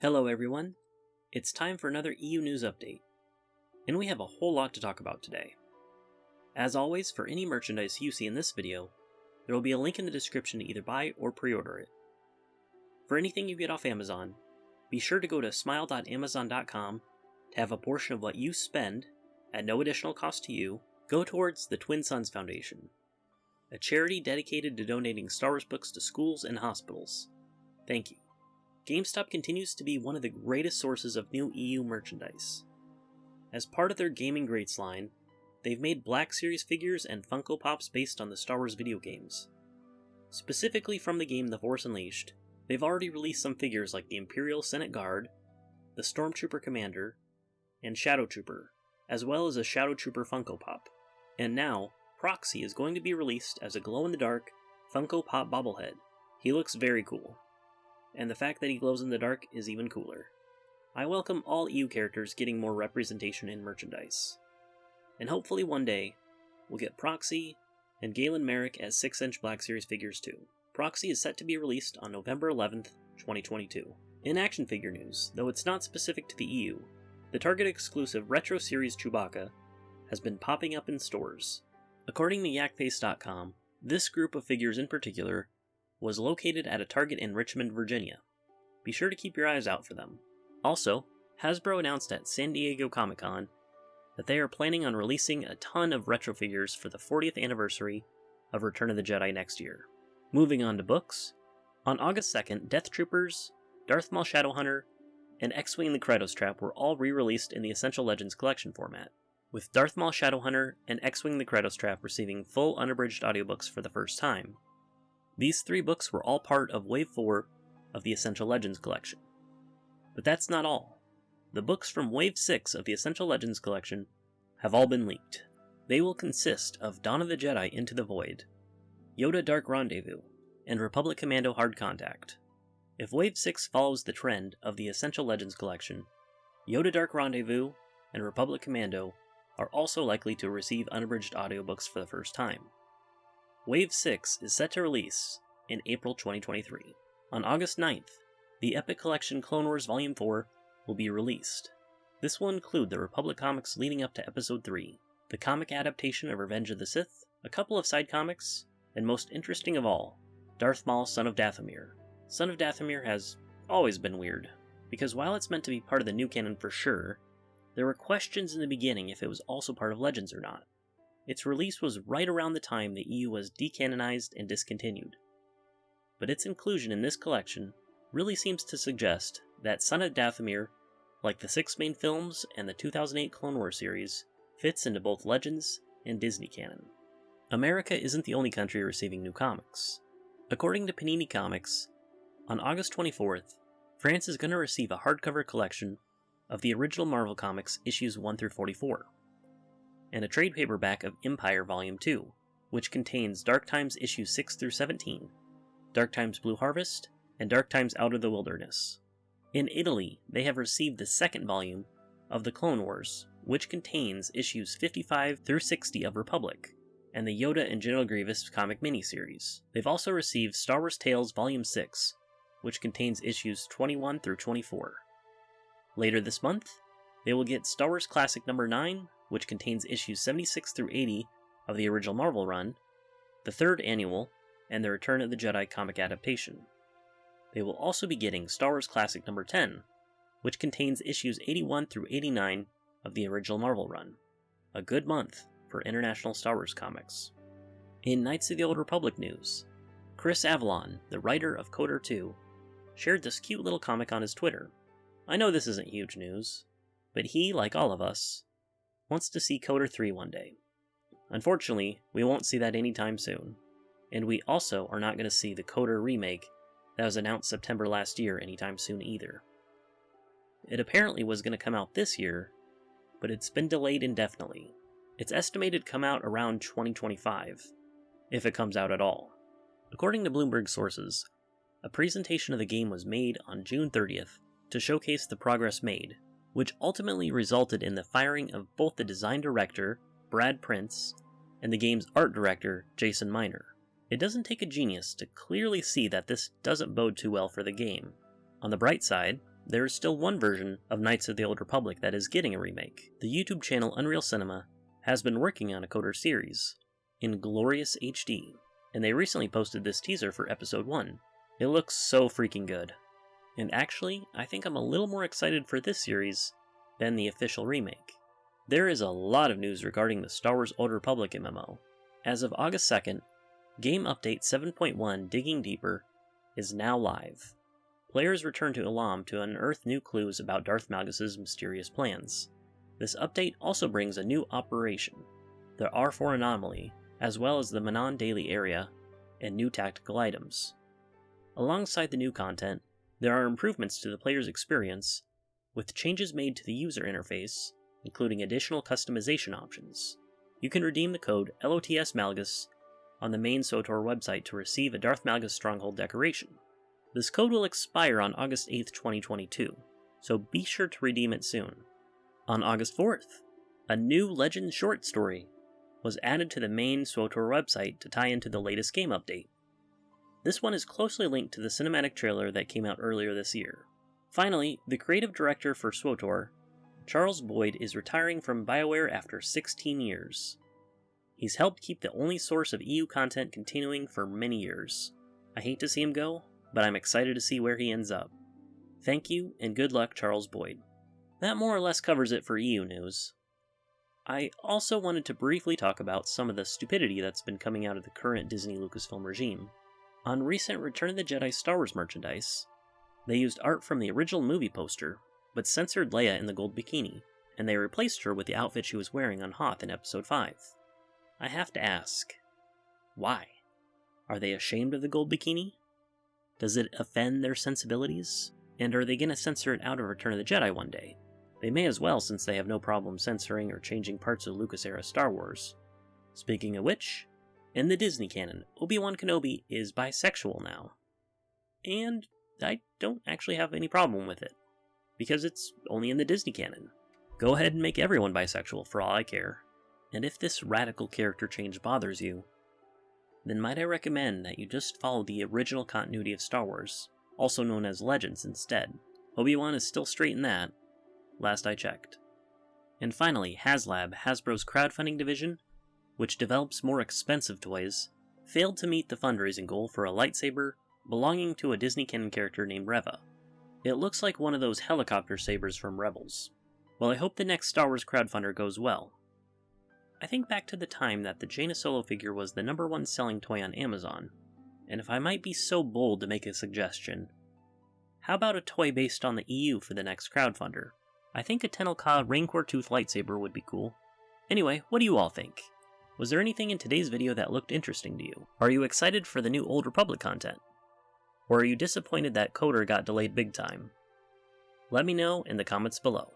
Hello everyone, it's time for another EU News Update, and we have a whole lot to talk about today. As always, for any merchandise you see in this video, there will be a link in the description to either buy or pre-order it. For anything you get off Amazon, be sure to go to smile.amazon.com to have a portion of what you spend, at no additional cost to you, go towards the Twin Suns Foundation, a charity dedicated to donating Star Wars books to schools and hospitals. Thank you. GameStop continues to be one of the greatest sources of new EU merchandise. As part of their Gaming Greats line, they've made Black Series figures and Funko Pops based on the Star Wars video games. Specifically from the game The Force Unleashed, they've already released some figures like the Imperial Senate Guard, the Stormtrooper Commander, and Shadow Trooper, as well as a Shadow Trooper Funko Pop. And now, Proxy is going to be released as a glow-in-the-dark Funko Pop Bobblehead. He looks very cool. And the fact that he glows in the dark is even cooler. I welcome all EU characters getting more representation in merchandise. And hopefully one day, we'll get Proxy and Galen Merrick as 6-inch Black Series figures too. Proxy is set to be released on November 11th, 2022. In action figure news, though it's not specific to the EU, the Target exclusive Retro Series Chewbacca has been popping up in stores. According to yakface.com, this group of figures in particular was located at a Target in Richmond, Virginia. Be sure to keep your eyes out for them. Also, Hasbro announced at San Diego Comic-Con that they are planning on releasing a ton of retro figures for the 40th anniversary of Return of the Jedi next year. Moving on to books, on August 2nd, Death Troopers, Darth Maul Shadowhunter, and X-Wing the Krytos Trap were all re-released in the Essential Legends collection format, with Darth Maul Shadowhunter and X-Wing the Krytos Trap receiving full unabridged audiobooks for the first time. These 3 books were all part of Wave 4 of the Essential Legends collection. But that's not all. The books from Wave 6 of the Essential Legends collection have all been leaked. They will consist of Dawn of the Jedi Into the Void, Yoda Dark Rendezvous, and Republic Commando Hard Contact. If Wave 6 follows the trend of the Essential Legends collection, Yoda Dark Rendezvous and Republic Commando are also likely to receive unabridged audiobooks for the first time. Wave 6 is set to release in April 2023. On August 9th, the Epic Collection Clone Wars Volume 4 will be released. This will include the Republic comics leading up to Episode 3, the comic adaptation of Revenge of the Sith, a couple of side comics, and most interesting of all, Darth Maul, Son of Dathomir. Son of Dathomir has always been weird, because while it's meant to be part of the new canon for sure, there were questions in the beginning if it was also part of Legends or not. Its release was right around the time the EU was decanonized and discontinued. But its inclusion in this collection really seems to suggest that Son of Dathomir, like the 6 main films and the 2008 Clone Wars series, fits into both Legends and Disney canon. America isn't the only country receiving new comics. According to Panini Comics, on August 24th, France is going to receive a hardcover collection of the original Marvel Comics issues 1 through 44. And a trade paperback of Empire Volume 2, which contains Dark Times issues 6 through 17, Dark Times Blue Harvest, and Dark Times Out of the Wilderness. In Italy, they have received the second volume of the Clone Wars, which contains issues 55 through 60 of Republic, and the Yoda and General Grievous comic miniseries. They've also received Star Wars Tales Volume 6, which contains issues 21 through 24. Later this month, they will get Star Wars Classic No. 9, which contains issues 76 through 80 of the original Marvel run, the 3rd annual, and the Return of the Jedi comic adaptation. They will also be getting Star Wars Classic No. 10, which contains issues 81 through 89 of the original Marvel run. A good month for international Star Wars comics. In Knights of the Old Republic news, Chris Avalon, the writer of KOTOR 2, shared this cute little comic on his Twitter. I know this isn't huge news, but he, like all of us, wants to see KOTOR 3 one day. Unfortunately, we won't see that anytime soon, and we also are not going to see the KOTOR remake that was announced September last year anytime soon either. It apparently was going to come out this year, but it's been delayed indefinitely. It's estimated to come out around 2025, if it comes out at all. According to Bloomberg sources, a presentation of the game was made on June 30th to showcase the progress made, which ultimately resulted in the firing of both the design director, Brad Prince, and the game's art director, Jason Miner. It doesn't take a genius to clearly see that this doesn't bode too well for the game. On the bright side, there is still one version of Knights of the Old Republic that is getting a remake. The YouTube channel Unreal Cinema has been working on a KOTOR series in glorious HD, and they recently posted this teaser for episode 1. It looks so freaking good. And actually, I think I'm a little more excited for this series than the official remake. There is a lot of news regarding the Star Wars Old Republic MMO. As of August 2nd, Game Update 7.1 Digging Deeper is now live. Players return to Elam to unearth new clues about Darth Malgus' mysterious plans. This update also brings a new operation, the R4 Anomaly, as well as the Manon Daily area and new tactical items. Alongside the new content, there are improvements to the player's experience, with changes made to the user interface, including additional customization options. You can redeem the code LOTS Malgus on the main SWTOR website to receive a Darth Malgus Stronghold decoration. This code will expire on August 8th, 2022, so be sure to redeem it soon. On August 4th, a new Legend short story was added to the main SWTOR website to tie into the latest game update. This one is closely linked to the cinematic trailer that came out earlier this year. Finally, the creative director for SWTOR, Charles Boyd, is retiring from BioWare after 16 years. He's helped keep the only source of EU content continuing for many years. I hate to see him go, but I'm excited to see where he ends up. Thank you, and good luck, Charles Boyd. That more or less covers it for EU news. I also wanted to briefly talk about some of the stupidity that's been coming out of the current Disney Lucasfilm regime. On recent Return of the Jedi Star Wars merchandise, they used art from the original movie poster, but censored Leia in the gold bikini, and they replaced her with the outfit she was wearing on Hoth in Episode 5. I have to ask, why? Are they ashamed of the gold bikini? Does it offend their sensibilities? And are they going to censor it out of Return of the Jedi one day? They may as well, since they have no problem censoring or changing parts of Lucas-era Star Wars. Speaking of which, in the Disney canon, Obi-Wan Kenobi is bisexual now. And I don't actually have any problem with it, because it's only in the Disney canon. Go ahead and make everyone bisexual for all I care. And if this radical character change bothers you, then might I recommend that you just follow the original continuity of Star Wars, also known as Legends, instead. Obi-Wan is still straight in that, last I checked. And finally, HasLab, Hasbro's crowdfunding division, which develops more expensive toys, failed to meet the fundraising goal for a lightsaber belonging to a Disney canon character named Reva. It looks like one of those helicopter sabers from Rebels. Well, I hope the next Star Wars crowdfunder goes well. I think back to the time that the Jaina Solo figure was the #1 selling toy on Amazon, and if I might be so bold to make a suggestion, how about a toy based on the EU for the next crowdfunder? I think a Tenel-Ka Rancor Tooth lightsaber would be cool. Anyway, what do you all think? Was there anything in today's video that looked interesting to you? Are you excited for the new Old Republic content? Or are you disappointed that KOTOR got delayed big time? Let me know in the comments below.